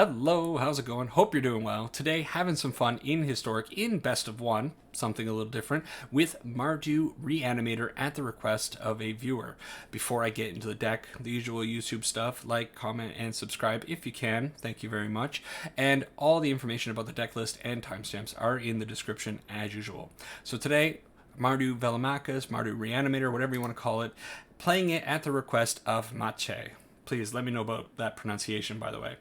Hello, how's it going? Hope you're doing well. Today, having some fun in Historic in Best of One, something a little different, with Mardu Reanimator at the request of a viewer. Before I get into the deck, the usual YouTube stuff, like, comment, and subscribe if you can. Thank you very much. And all the information about the deck list and timestamps are in the description as usual. So today, Mardu Velomachus, Mardu Reanimator, whatever you want to call it, playing it at the request of Mache. Please let me know about that pronunciation, by the way.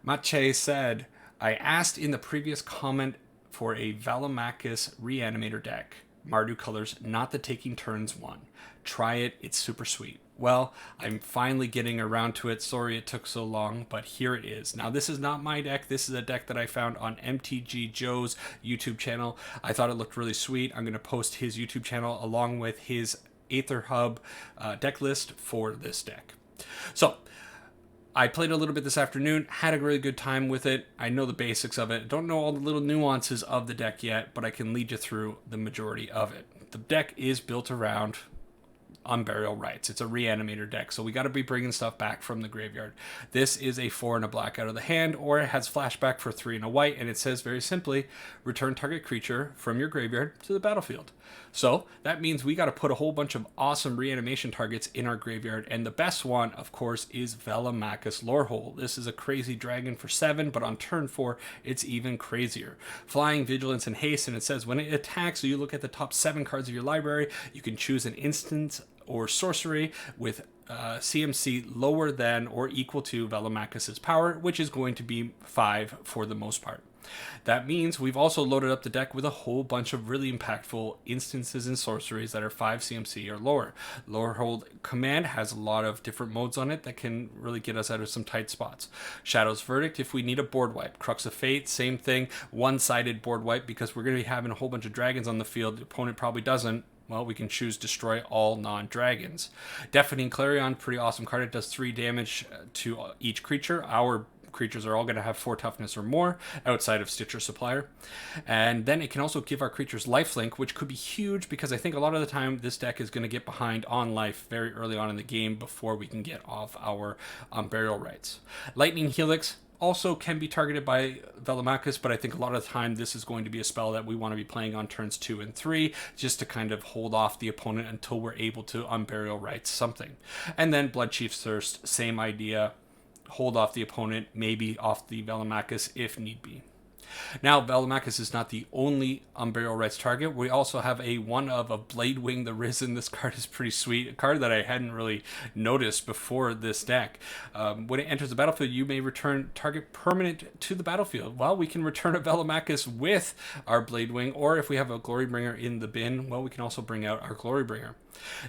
Mache said, I asked in the previous comment for a Velomachus Reanimator deck. Mardu colors, not the taking turns one. Try it, it's super sweet. Well, I'm finally getting around to it. Sorry it took so long, but here it is. Now, this is not my deck. This is a deck that I found on MTG Joe's YouTube channel. I thought it looked really sweet. I'm going to post his YouTube channel along with his Aether Hub deck list for this deck. So, I played a little bit this afternoon, had a really good time with it. I know the basics of it. Don't know all the little nuances of the deck yet, but I can lead you through the majority of it. The deck is built around Unburial Rites. It's a Reanimator deck, so we got to be bringing stuff back from the graveyard. This is a 4 and a black out of the hand, or it has flashback for 3 and a white, and it says very simply, return target creature from your graveyard to the battlefield. So that means we got to put a whole bunch of awesome reanimation targets in our graveyard, and the best one, of course, is Velomachus Lorehole. This is a crazy dragon for 7, but on turn 4, it's even crazier. Flying, Vigilance, and Haste, and it says when it attacks, so you look at the top 7 cards of your library, you can choose an instant or sorcery with CMC lower than or equal to Velomachus's power, which is going to be 5 for the most part. That means we've also loaded up the deck with a whole bunch of really impactful instances and sorceries that are 5 CMC or lower. Lorehold Command has a lot of different modes on it that can really get us out of some tight spots. Shadow's Verdict if we need a board wipe. Crux of Fate, same thing, one-sided board wipe because we're going to be having a whole bunch of dragons on the field. The opponent probably doesn't. Well, we can choose Destroy All Non-Dragons. Deafening Clarion, pretty awesome card. It does 3 damage to each creature. Our creatures are all going to have 4 toughness or more outside of Stitcher Supplier. And then it can also give our creatures lifelink, which could be huge because I think a lot of the time this deck is going to get behind on life very early on in the game before we can get off our Burial Rites. Lightning Helix also can be targeted by Velomachus, but I think a lot of the time this is going to be a spell that we want to be playing on turns 2 and 3 just to kind of hold off the opponent until we're able to Unburial Rites something. And then Bloodchief's Thirst, same idea. Hold off the opponent, maybe off the Velomachus if need be. Now, Velomachus is not the only Unburial Rites target. We also have a Bladewing the Risen. This card is pretty sweet. A card that I hadn't really noticed before this deck. When it enters the battlefield, you may return target permanent to the battlefield. Well, we can return a Velomachus with our Bladewing, or if we have a Glorybringer in the bin, well, we can also bring out our Glorybringer.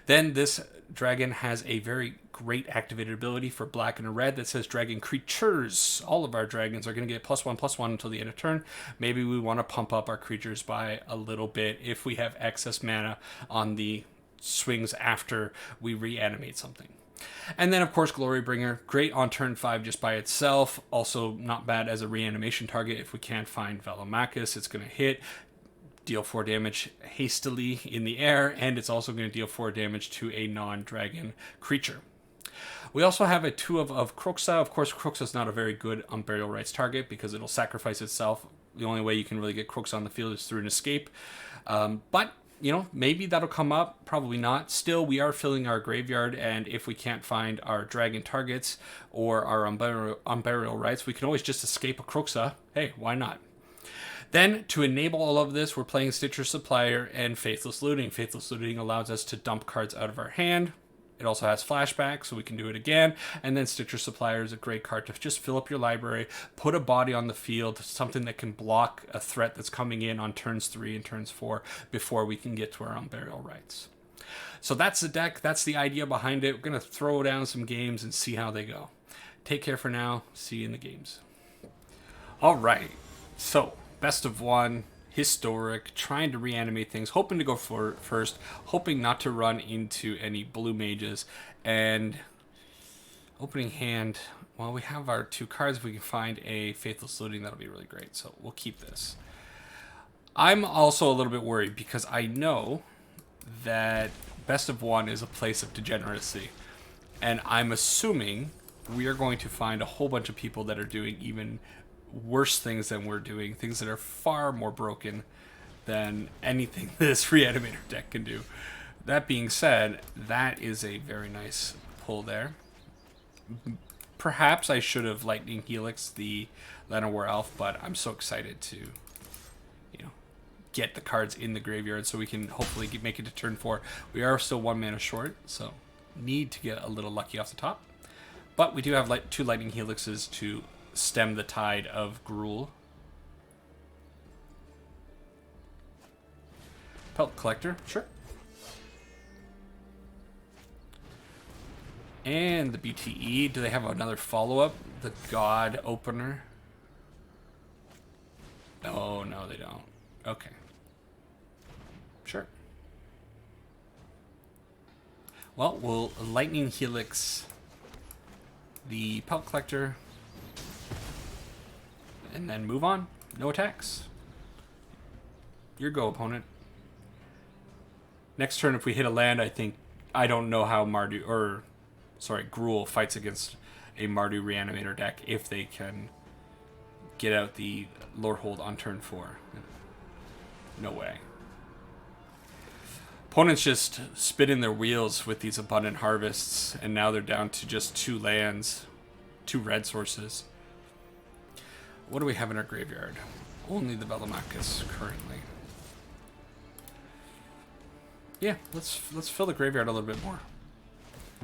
Then this dragon has a very great activated ability for black and a red that says dragon creatures. All of our dragons are going to get +1/+1 until the end of turn. Maybe we want to pump up our creatures by a little bit if we have excess mana on the swings after we reanimate something. And then, of course, Glorybringer, great on turn 5 just by itself. Also not bad as a reanimation target if we can't find Velomachus. It's going to hit, deal 4 damage hastily in the air, and it's also going to deal 4 damage to a non-dragon creature. We also have a 2 of Kroxa. Of course, Kroxa is not a very good Unburial Rites target because it'll sacrifice itself. The only way you can really get Kroxa on the field is through an escape. But, you know, maybe that'll come up. Probably not. Still, we are filling our graveyard, and if we can't find our dragon targets or our Unburial Rites, we can always just escape a Kroxa. Hey, why not? Then, to enable all of this, we're playing Stitcher Supplier and Faithless Looting. Faithless Looting allows us to dump cards out of our hand. It also has flashback, so we can do it again. And then Stitcher Supplier is a great card to just fill up your library, put a body on the field, something that can block a threat that's coming in on turns 3 and turns 4 before we can get to our Unburial Rites. So that's the deck. That's the idea behind it. We're going to throw down some games and see how they go. Take care for now. See you in the games. All right. So, Best of One, Historic, trying to reanimate things, hoping to go for first, hoping not to run into any blue mages, and opening hand, well, we have our 2 cards. If we can find a Faithless Looting, that'll be really great, so we'll keep this. I'm also a little bit worried because I know that Best of One is a place of degeneracy, and I'm assuming we are going to find a whole bunch of people that are doing even worse things than we're doing, things that are far more broken than anything this Reanimator deck can do. That being said, that is a very nice pull there. Perhaps I should have Lightning Helix the Llanowar Elf, but I'm so excited to, get the cards in the graveyard so we can hopefully make it to turn 4. We are still 1 mana short, so need to get a little lucky off the top. But we do have 2 Lightning Helixes to stem the tide of Gruul. Pelt Collector, sure. And the BTE, do they have another follow-up? The God Opener? Oh, no, they don't. Okay. Sure. Well, we'll Lightning Helix the Pelt Collector and then move on. No attacks. Your go, opponent. Next turn, if we hit a land, I don't know how Gruul fights against a Mardu Reanimator deck if they can get out the Lord Hold on turn 4. No way. Opponents just spinning their wheels with these abundant harvests, and now they're down to just 2 lands, 2 red sources. What do we have in our graveyard? Only the Velomachus currently. Yeah, let's fill the graveyard a little bit more.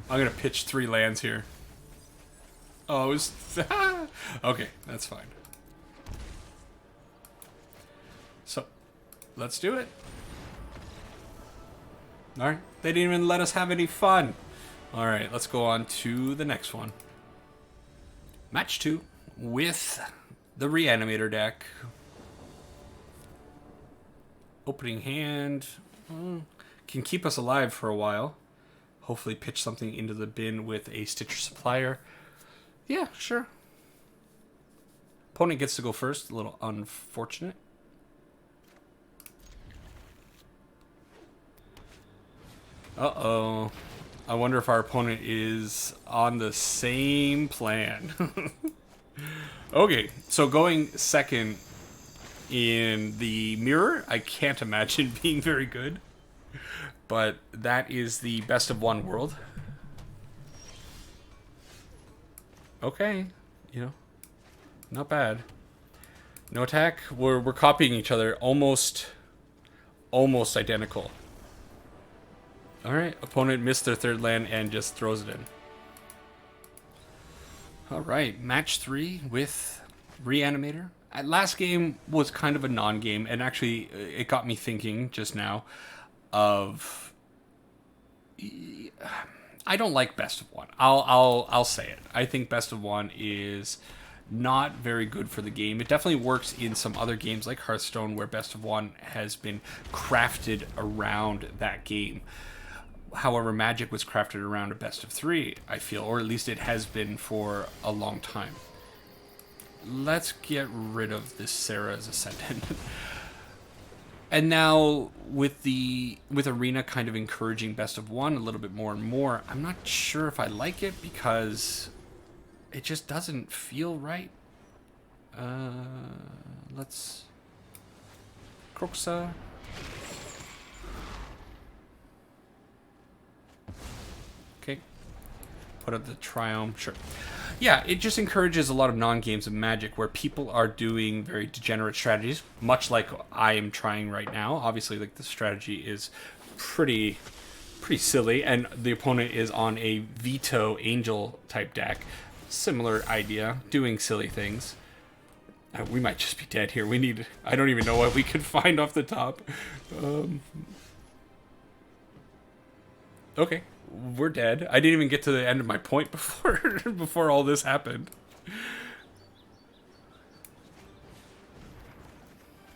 I'm gonna pitch 3 lands here. Oh, it was okay. That's fine. So, let's do it. All right, they didn't even let us have any fun. All right, let's go on to the next one. Match 2 with the Reanimator deck. Opening hand can keep us alive for a while. Hopefully pitch something into the bin with a Stitcher Supplier. Yeah, sure. Opponent gets to go first. A little unfortunate. Uh-oh. I wonder if our opponent is on the same plan. Okay, so going second in the mirror, I can't imagine being very good. But that is the best of 1 world. Okay, not bad. No attack. We're copying each other, almost identical. All right, opponent missed their 3rd land and just throws it in. All right, match 3 with Reanimator. Last game was kind of a non-game, and actually, it got me thinking just now of. I don't like best of 1. I'll say it. I think best of 1 is not very good for the game. It definitely works in some other games like Hearthstone, where best of 1 has been crafted around that game. However, Magic was crafted around a best of 3, I feel, or at least it has been for a long time. Let's get rid of this Sarah's Ascendant. And now with Arena kind of encouraging best of 1 a little bit more and more, I'm not sure if I like it because it just doesn't feel right. Let's Croxa. Okay. Put up the Triome. Sure. Yeah, it just encourages a lot of non-games of Magic where people are doing very degenerate strategies, much like I am trying right now. Obviously, like the strategy is pretty silly, and the opponent is on a Vito Angel type deck. Similar idea, doing silly things. We might just be dead here. I don't even know what we could find off the top. Okay. We're dead. I didn't even get to the end of my point before all this happened.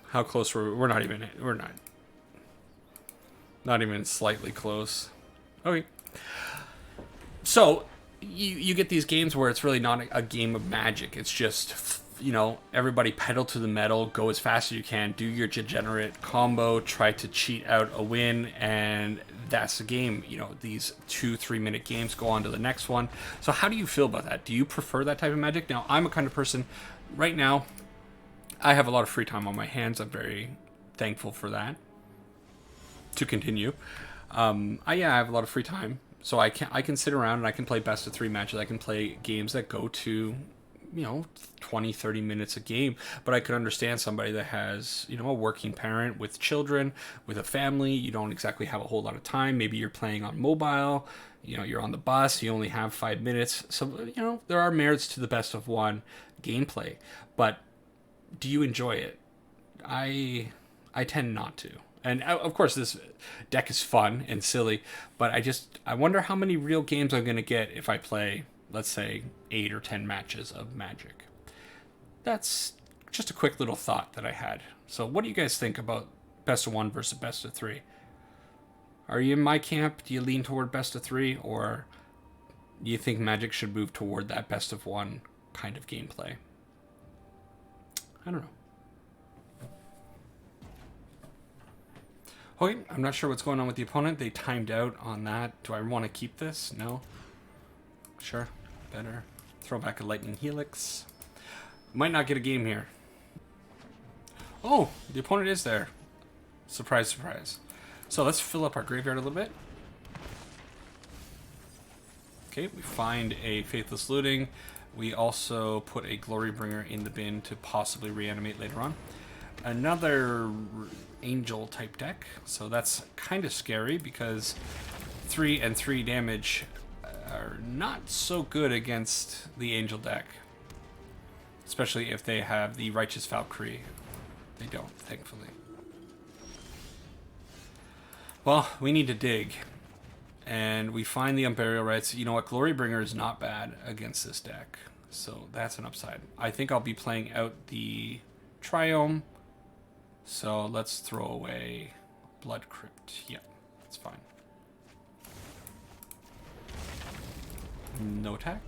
How close were we? We're not even slightly close. Okay. So, you get these games where it's really not a game of Magic. It's just you know, everybody pedal to the metal, go as fast as you can, do your degenerate combo, try to cheat out a win, and that's the game. You know, these 2-3 minute games go on to the next one. So how do you feel about that? Do you prefer that type of Magic? Now, I'm a kind of person, right now, I have a lot of free time on my hands. I'm very thankful for that. To continue, I have a lot of free time, so I can sit around and I can play best of 3 matches. I can play games that go to, you know, 20-30 minutes a game. But I could understand somebody that has, you know, a working parent with children, with a family. You don't exactly have a whole lot of time. Maybe you're playing on mobile, you know, you're on the bus, you only have 5 minutes. So, you know, there are merits to the best of 1 gameplay. But do you enjoy it? I tend not to. And of course, this deck is fun and silly, but I wonder how many real games I'm going to get if I play, let's say, 8 or 10 matches of Magic. That's just a quick little thought that I had. So what do you guys think about best of 1 versus best of 3? Are you in my camp? Do you lean toward best of 3? Or do you think Magic should move toward that best of 1 kind of gameplay? I don't know. Okay, I'm not sure what's going on with the opponent. They timed out on that. Do I want to keep this? No? Sure. Better. Throw back a Lightning Helix. Might not get a game here. Oh, the opponent is there. Surprise, surprise. So let's fill up our graveyard a little bit. Okay, we find a Faithless Looting. We also put a Glorybringer in the bin to possibly reanimate later on. Another Angel type deck, so that's kind of scary because 3 and 3 damage are not so good against the Angel deck, especially if they have the Righteous Valkyrie. They don't, thankfully. Well, we need to dig, and we find the Unburial Rites. You know what, Glorybringer is not bad against this deck, so that's an upside. I think I'll be playing out the Triome. So let's throw away Blood Crypt. Yep, that's fine. No attack?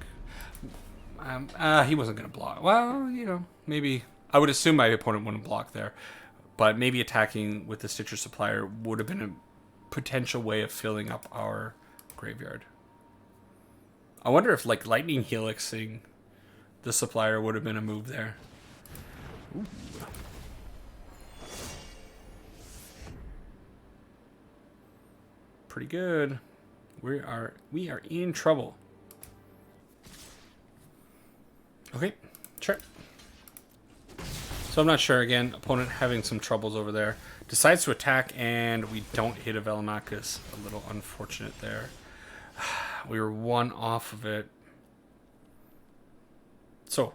He wasn't going to block. Well, you know, maybe. I would assume my opponent wouldn't block there. But maybe attacking with the Stitcher Supplier would have been a potential way of filling up our graveyard. I wonder if, like, Lightning Helixing the Supplier would have been a move there. Ooh. Pretty good. We are in trouble. Okay, sure. So I'm not sure. Again, opponent having some troubles over there. Decides to attack, and we don't hit a Velomachus. A little unfortunate there. We were 1 off of it. So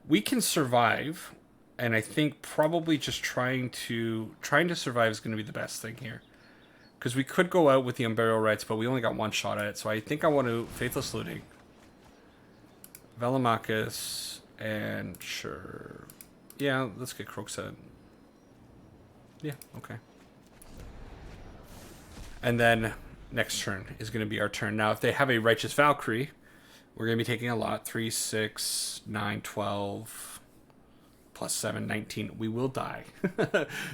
we can survive, and I think probably just trying to survive is going to be the best thing here. Because we could go out with the Unburial Rites, but we only got 1 shot at it. So I think I want to Faithless Looting, Velomachus, and sure. Yeah, let's get Kroxa. Yeah, okay. And then next turn is going to be our turn. Now, if they have a Righteous Valkyrie, we're going to be taking a lot. 3, 6, 9, 12, plus 7, 19. We will die.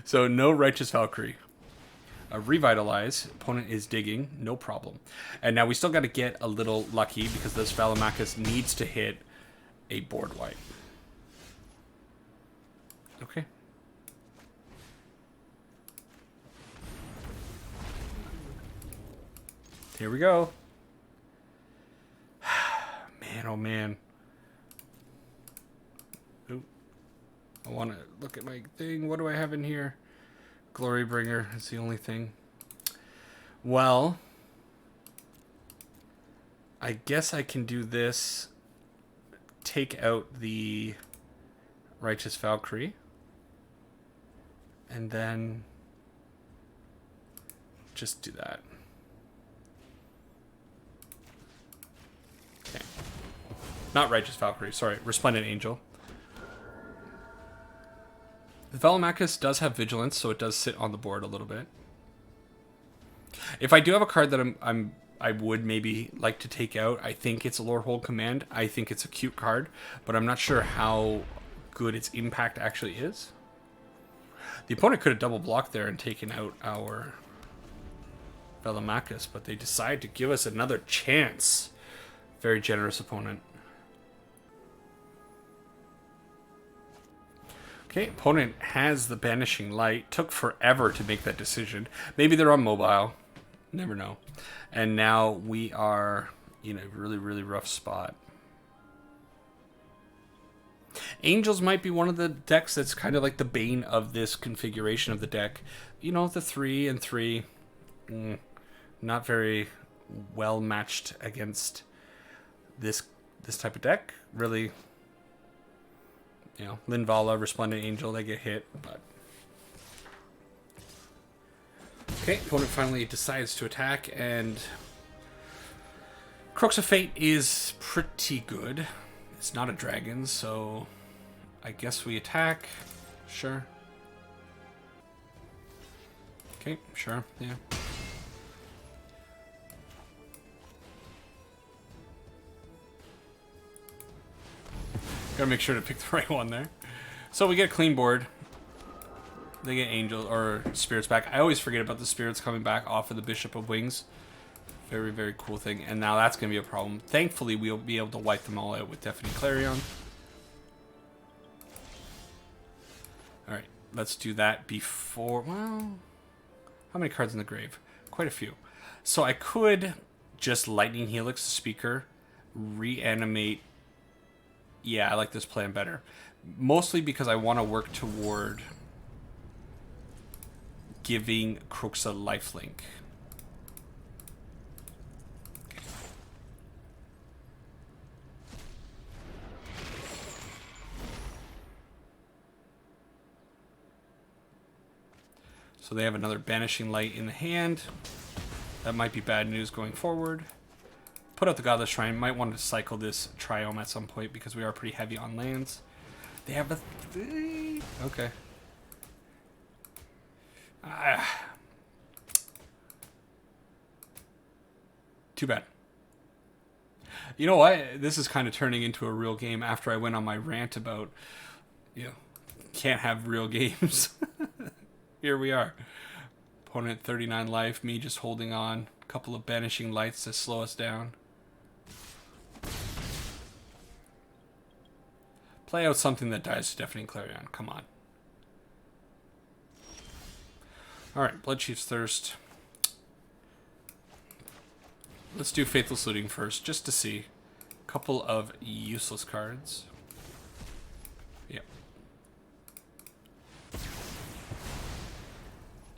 So no Righteous Valkyrie. Revitalize. Opponent is digging. No problem. And now we still got to get a little lucky because this Velomachus needs to hit a board wipe. Okay. Here we go. Man, oh man. Ooh. I want to look at my thing. What do I have in here? Glorybringer is the only thing. Well, I guess I can do this. Take out the Righteous Valkyrie. And then just do that. Okay. Not Righteous Valkyrie, sorry. Resplendent Angel. The Velomachus does have Vigilance, so it does sit on the board a little bit. If I do have a card that I would maybe like to take out, I think it's a Lord Hold Command. I think it's a cute card, but I'm not sure how good its impact actually is. The opponent could have double blocked there and taken out our Velomachus, but they decide to give us another chance. Very generous opponent. Okay, opponent has the Banishing Light. Took forever to make that decision. Maybe they're on mobile. Never know. And now we are in a really, really rough spot. Angels might be one of the decks that's kind of like the bane of this configuration of the deck. You know, the 3 and 3. Not very well matched against this type of deck. Really, you know, Linvala, Resplendent Angel, they get hit, but... Okay, opponent finally decides to attack, and Crux of Fate is pretty good. It's not a dragon, so I guess we attack. Sure. Okay, sure, yeah. Gotta make sure to pick the right one there. So we get a clean board. They get Angel or Spirits back. I always forget about the Spirits coming back off of the Bishop of Wings. Very, very cool thing. And now that's going to be a problem. Thankfully, we'll be able to wipe them all out with Deafening Clarion. Alright, let's do that before... Well, how many cards in the grave? Quite a few. So I could just Lightning Helix the Speaker, reanimate... Yeah, I like this plan better. Mostly because I want to work toward giving Crux a lifelink. Okay. So they have another Banishing Light in the hand. That might be bad news going forward. Put out the Godless Shrine. Might want to cycle this Triome at some point because we are pretty heavy on lands. They have a... Okay. Too bad. You know what? This is kind of turning into a real game after I went on my rant about, you know, can't have real games. Here we are. Opponent 39 life, me just holding on. A couple of Banishing Lights to slow us down. Play out something that dies to Deafening Clarion. Come on. Alright, Bloodchief's Thirst. Let's do Faithless Looting first, just to see. A couple of useless cards. Yep.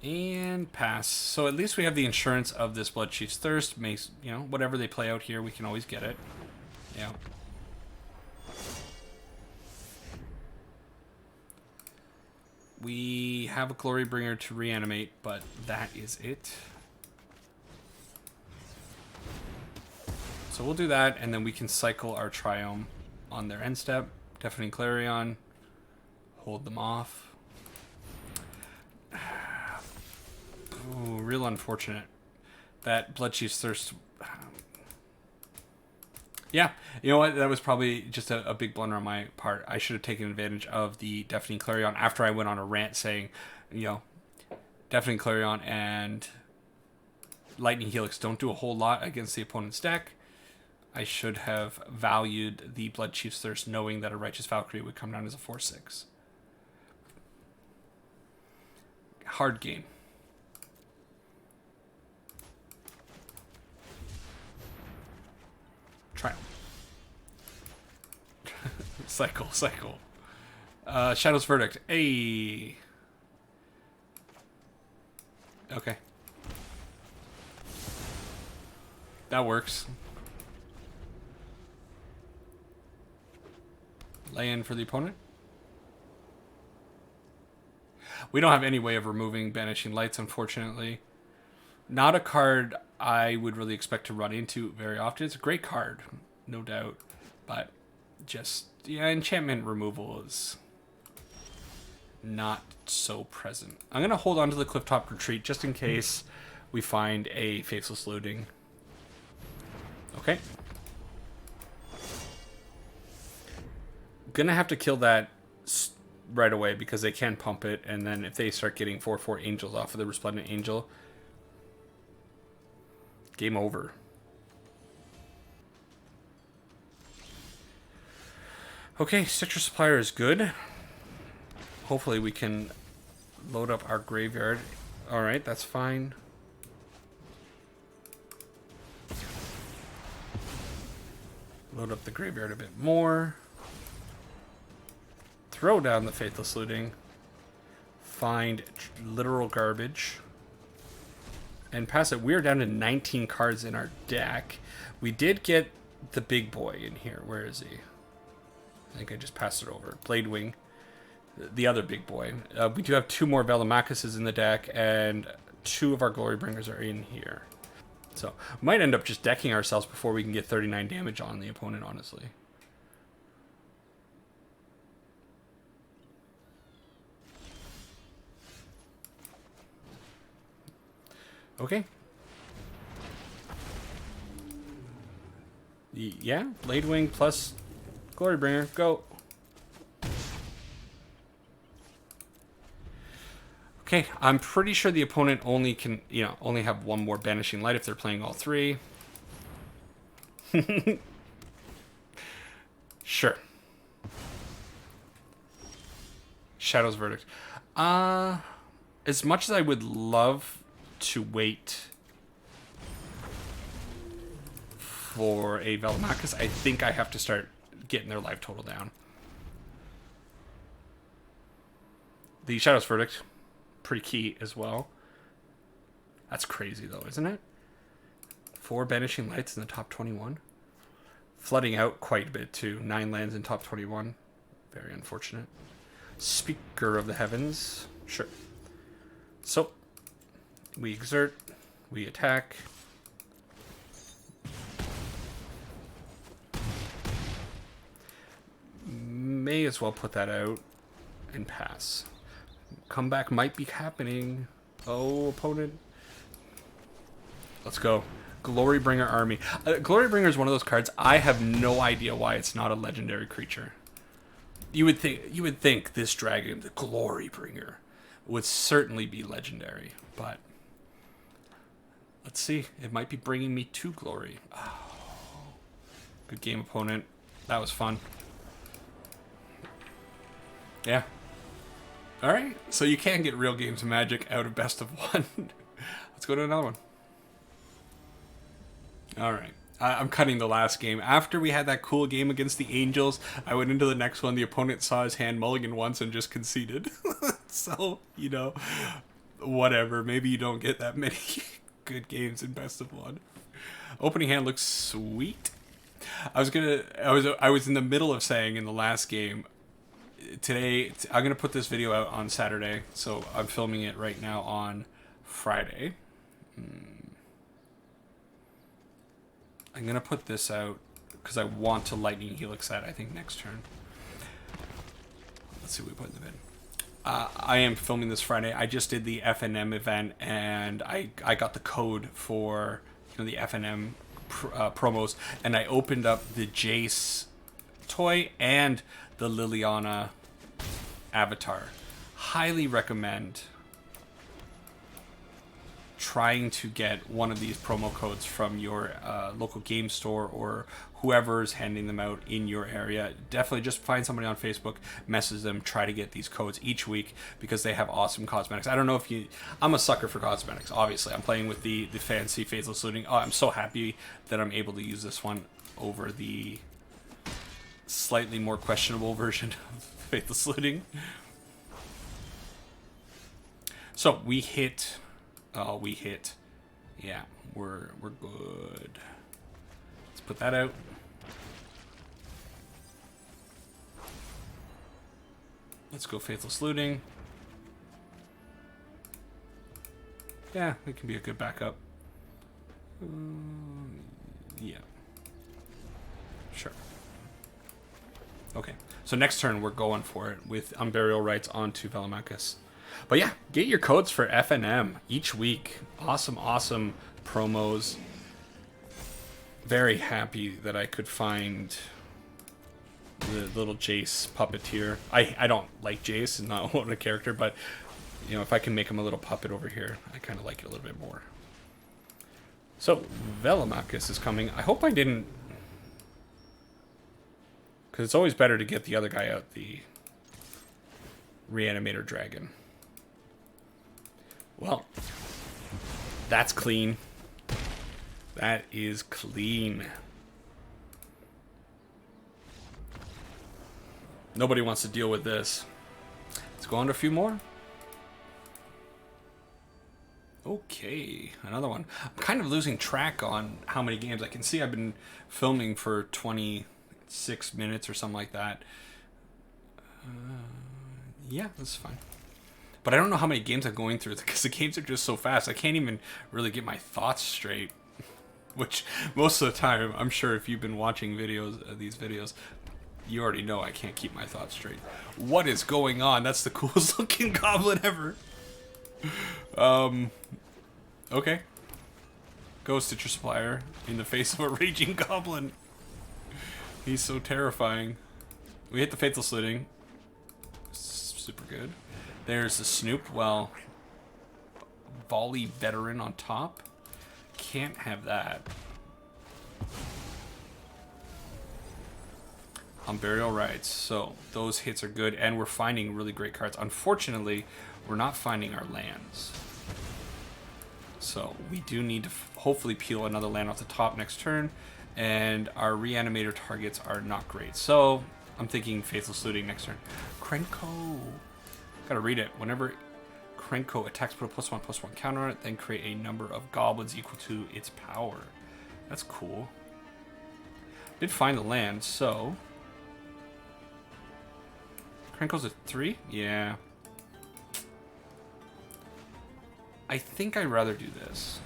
And pass. So at least we have the insurance of this Bloodchief's Thirst. Makes, you know, whatever they play out here, we can always get it. Yeah. We have a Glorybringer to reanimate, but that is it. So we'll do that, and then we can cycle our Triome on their end step. Deafening Clarion. Hold them off. Ooh, real unfortunate. That Bloodchief's Thirst... Yeah, you know what? That was probably just a big blunder on my part. I should have taken advantage of the Deafening Clarion after I went on a rant saying, you know, Deafening Clarion and Lightning Helix don't do a whole lot against the opponent's deck. I should have valued the Bloodchief's Thirst knowing that a Righteous Valkyrie would come down as a 4/6. Hard game. Trial. Cycle. Shadow's Verdict. Hey. Okay. That works. Lay in for the opponent. We don't have any way of removing Banishing Lights, unfortunately. Not a card I would really expect to run into very often. It's a great card, no doubt. But just, yeah, enchantment removal is not so present. I'm going to hold on to the Clifftop Retreat just in case we find a Faceless Looting. Okay. Gonna have to kill that right away because they can pump it, and then if they start getting 4/4 angels off of the Resplendent Angel, game over. Okay, Citrus Supplier is good. Hopefully we can load up our graveyard. Alright, that's fine. Load up the graveyard a bit more. Throw down the Faithless Looting. Find literal garbage. And pass it. We're down to 19 cards in our deck. We did get the big boy in here. Where is he? I think I just passed it over. Bladewing. The other big boy. We do have 2 more Velomachus in the deck, and 2 of our Glorybringers are in here. So, we might end up just decking ourselves before we can get 39 damage on the opponent, honestly. Okay. Yeah, Bladewing plus Glorybringer, go. Okay, I'm pretty sure the opponent only can, only have 1 more Banishing Light if they're playing all 3. Sure. Shadow's Verdict. As much as I would love to wait for a Velomachus, I think I have to start getting their life total down. The Shadow's Verdict, pretty key as well. That's crazy though, isn't it? 4 Banishing Lights in the top 21. Flooding out quite a bit too. 9 lands in top 21. Very unfortunate. Speaker of the Heavens. Sure. So, we exert. We attack. May as well put that out and pass. Comeback might be happening. Oh, opponent. Let's go. Glorybringer Army. Glorybringer is one of those cards. I have no idea why it's not a legendary creature. You would think this dragon, the Glorybringer, would certainly be legendary, but let's see. It might be bringing me to glory. Oh. Good game, opponent. That was fun. Yeah. All right. So you can get real games of Magic out of best of 1. Let's go to another one. All right. I'm cutting the last game. After we had that cool game against the Angels, I went into the next one. The opponent saw his hand mulligan once and just conceded. So, whatever. Maybe you don't get that many good games in best of 1. Opening hand looks sweet. I was in the middle of saying in the last game, today I'm gonna put this video out on Saturday, so I'm filming it right now on Friday. I'm gonna put this out because I want to Lightning Helix that I think next turn. Let's see what we put in the vid. I am filming this Friday. I just did the FNM event, and I got the code for the FNM promos, and I opened up the Jace toy and the Liliana avatar. Highly recommend trying to get one of these promo codes from your local game store or whoever's handing them out in your area. Definitely just find somebody on Facebook, message them, try to get these codes each week because they have awesome cosmetics. I don't know if I'm a sucker for cosmetics, obviously. I'm playing with the fancy Faithless Looting. Oh, I'm so happy that I'm able to use this one over the slightly more questionable version of Faithless Looting. So we hit. Oh, we hit. Yeah, we're good. Let's put that out. Let's go Faithless Looting. Yeah, it can be a good backup. Yeah. Sure. Okay, so next turn we're going for it with Unburial Rites onto Velomachus. But yeah, get your codes for FNM each week. Awesome, awesome promos. Very happy that I could find The little Jace puppeteer. I don't like Jace, is not what a character, but you know, if I can make him a little puppet over here, I kind of like it a little bit more. So, Velomachus is coming. I hope I didn't... Because it's always better to get the other guy out, the Reanimator Dragon. Well, that's clean. That is clean. Nobody wants to deal with this. Let's go on to a few more. Okay, another one. I'm kind of losing track on how many games. I can see I've been filming for 26 minutes or something like that. Yeah, that's fine. But I don't know how many games I'm going through because the games are just so fast. I can't even really get my thoughts straight. Which, most of the time, I'm sure if you've been watching these videos, you already know I can't keep my thoughts straight. What is going on? That's the coolest looking goblin ever. Okay. Go Stitcher Supplier in the face of a raging goblin. He's so terrifying. We hit the Faithful Slitting. Super good. There's the Snoop. Well, Volley Veteran on top. Can't have that. On Burial Rites. So, those hits are good, and we're finding really great cards. Unfortunately, we're not finding our lands. So, we do need to hopefully peel another land off the top next turn, and our Reanimator targets are not great. So, I'm thinking Faithful Saluting next turn. Krenko! Gotta read it. Whenever Krenko attacks, put a +1/+1 counter on it, then create a number of goblins equal to its power. That's cool. Did find the land, so... Krenko's a 3? Yeah. I think I'd rather do this.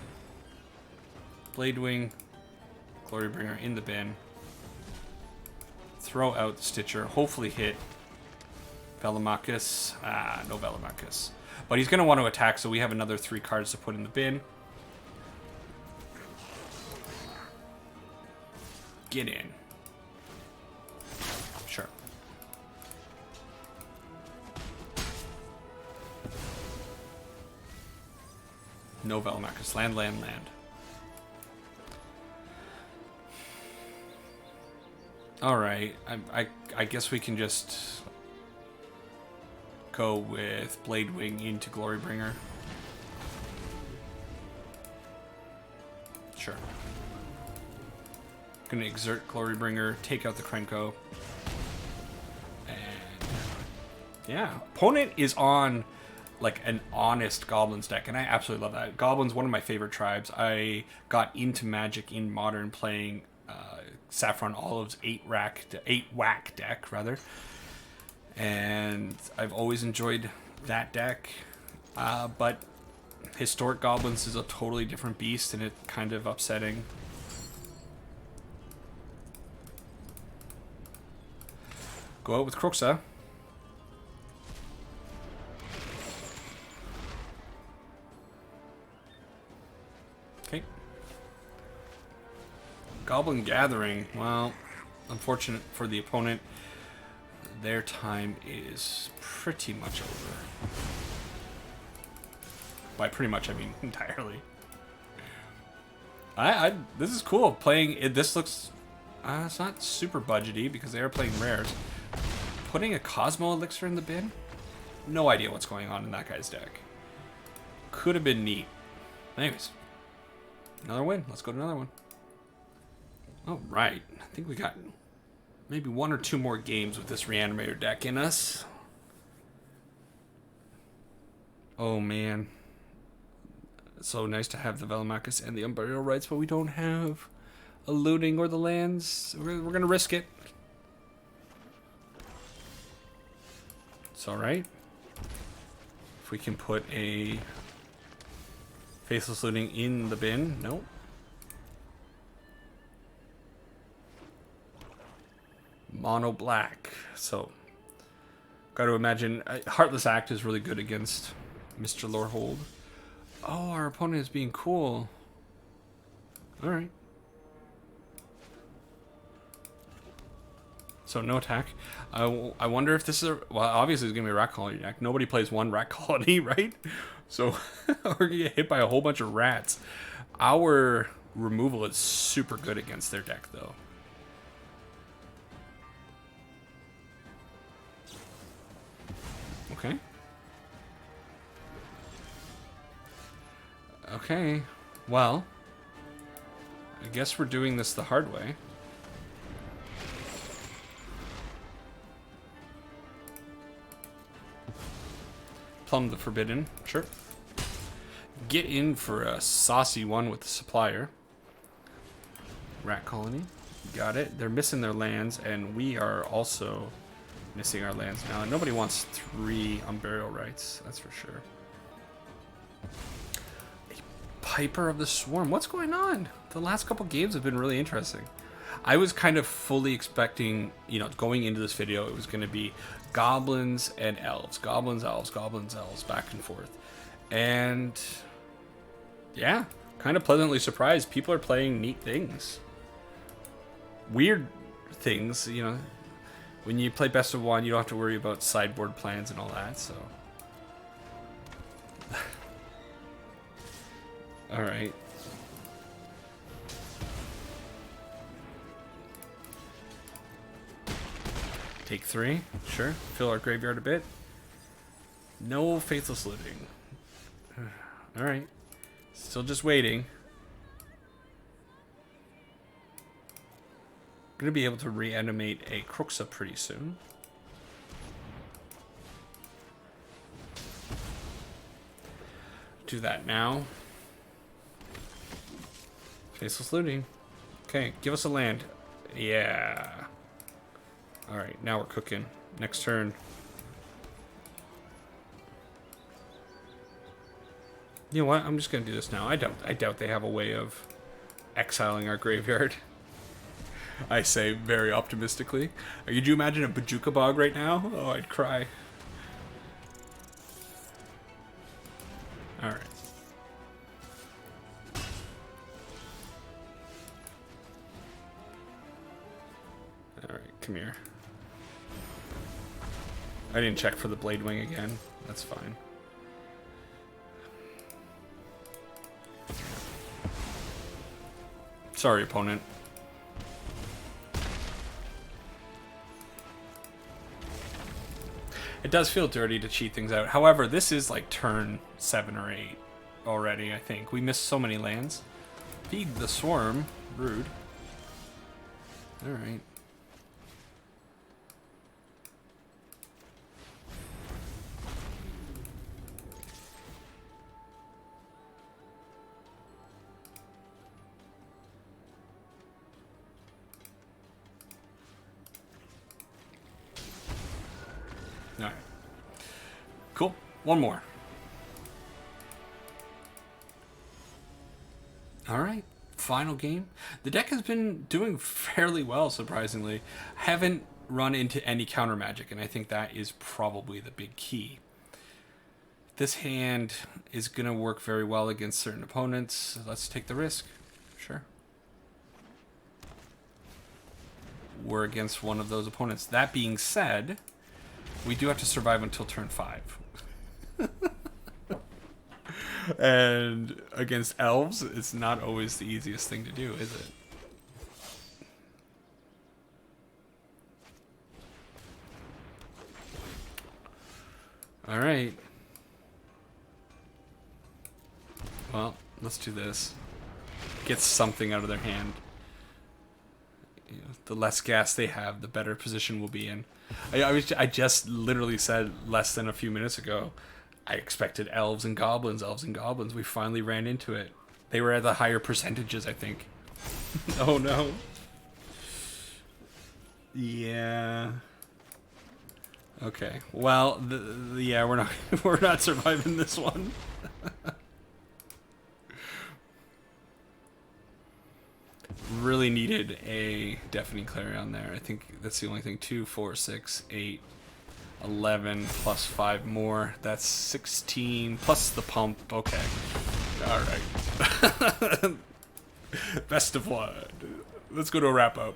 Bladewing, Glorybringer in the bin. Throw out the Stitcher. Hopefully hit Velomachus. Ah, no Velomachus. But he's going to want to attack, so we have another 3 cards to put in the bin. Get in. Sure. No Velomachus. Land, land, land. Alright. I guess we can just go with Bladewing into Glorybringer. Sure. Gonna exert Glorybringer, take out the Krenko. And yeah. Opponent is on like an honest Goblins deck, and I absolutely love that. Goblins, one of my favorite tribes. I got into Magic in Modern playing Saffron Olive's 8-whack deck, rather. And I've always enjoyed that deck. But Historic Goblins is a totally different beast, and it's kind of upsetting. Go out with Kroxa. Okay. Goblin Gathering. Well, unfortunate for the opponent. Their time is pretty much over. By pretty much, I mean entirely. This is cool. Playing it. This looks. It's not super budgety because they are playing rares. Putting a Cosmo Elixir in the bin? No idea what's going on in that guy's deck. Could have been neat. Anyways. Another win. Let's go to another one. Alright. I think we got maybe 1 or 2 more games with this Reanimator deck in us. Oh man. It's so nice to have the Velomachus and the Unburial Rights, but we don't have a looting or the lands. We're going to risk it. It's alright. If we can put a Faceless Looting in the bin. Nope. Mono black. So, got to imagine Heartless Act is really good against Mr. Lorehold. Oh, our opponent is being cool. Alright. So no attack. I wonder if this is a... Well, obviously it's going to be a rat colony deck. Nobody plays one rat colony, right? So we're going to get hit by a whole bunch of rats. Our removal is super good against their deck, though. Okay. Okay. Well, I guess we're doing this the hard way. Plumb the Forbidden. Sure. Get in for a saucy one with the supplier. Rat colony. Got it. They're missing their lands, and we are also missing our lands now. And nobody wants 3 Unburial Rights, that's for sure. A Piper of the Swarm. What's going on? The last couple games have been really interesting. I was kind of fully expecting, you know, going into this video, it was going to be Goblins and Elves. Goblins, Elves, Goblins, Elves, back and forth. And yeah, kind of pleasantly surprised. People are playing neat things. Weird things, you know. When you play best of one, you don't have to worry about sideboard plans and all that, so. Alright. Take 3, sure. Fill our graveyard a bit. No Faithless Living. Alright. Still just waiting. Gonna be able to reanimate a Cruxa pretty soon. Do that now. Faceless Looting. Okay, give us a land. Yeah. Alright, now we're cooking. Next turn. You know what? I'm just gonna do this now. I doubt they have a way of exiling our graveyard. I say very optimistically. Could you imagine a Bajuka Bog right now? Oh, I'd cry. Alright. Alright, come here. I didn't check for the Blade Wing again. That's fine. Sorry, opponent. It does feel dirty to cheat things out. However, this is like turn 7 or 8 already, I think. We missed so many lands. Feed the Swarm. Rude. Alright. Alright. Cool. One more. Alright. Final game. The deck has been doing fairly well, surprisingly. Haven't run into any counter magic, and I think that is probably the big key. This hand is going to work very well against certain opponents. Let's take the risk. Sure. We're against one of those opponents. That being said, we do have to survive until turn 5. And against Elves, it's not always the easiest thing to do, is it? Alright. Well, let's do this. Get something out of their hand. You know, the less gas they have, the better position we'll be in. I just literally said less than a few minutes ago, I expected Elves and Goblins, Elves and Goblins. We finally ran into it. They were at the higher percentages, I think. Oh no. Yeah. Okay. Well, yeah, we're not surviving this one. Really needed a Deafening Clarion there. I think that's the only thing. 2, 4, 6, 8, 11 plus 5 more. That's 16 plus the pump. Okay. All right. Best of one. Let's go to a wrap up.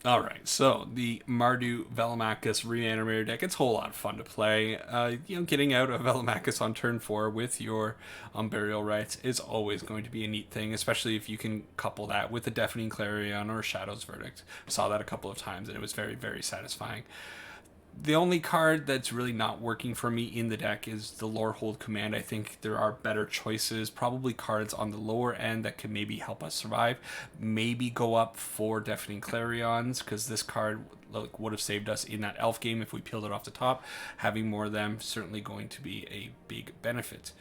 All right, so the Mardu Reanimator deck, it's a whole lot of fun to play. Getting out of Velomachus on turn 4 with your Burial Rites is always going to be a neat thing, especially if you can couple that with a Deafening Clarion or a Shadow's Verdict. Saw that a couple of times, and it was very, very satisfying. The only card that's really not working for me in the deck is the Lorehold Command. I think there are better choices, probably cards on the lower end that can maybe help us survive. Maybe go up for Deafening Clarions, because this card would have saved us in that elf game if we peeled it off the top. Having more of them certainly going to be a big benefit.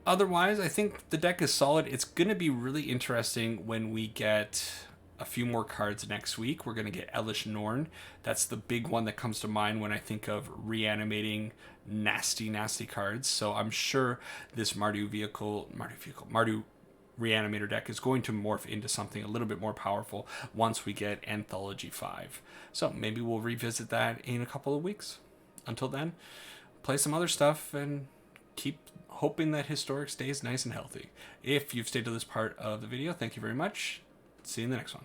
Otherwise, I think the deck is solid. It's going to be really interesting when we get a few more cards next week. We're going to get Elish Norn. That's the big one that comes to mind when I think of reanimating nasty, nasty cards. So I'm sure this Mardu Reanimator deck is going to morph into something a little bit more powerful once we get Anthology 5. So maybe we'll revisit that in a couple of weeks. Until then, play some other stuff and keep hoping that Historic stays nice and healthy. If you've stayed to this part of the video, thank you very much. See you in the next one.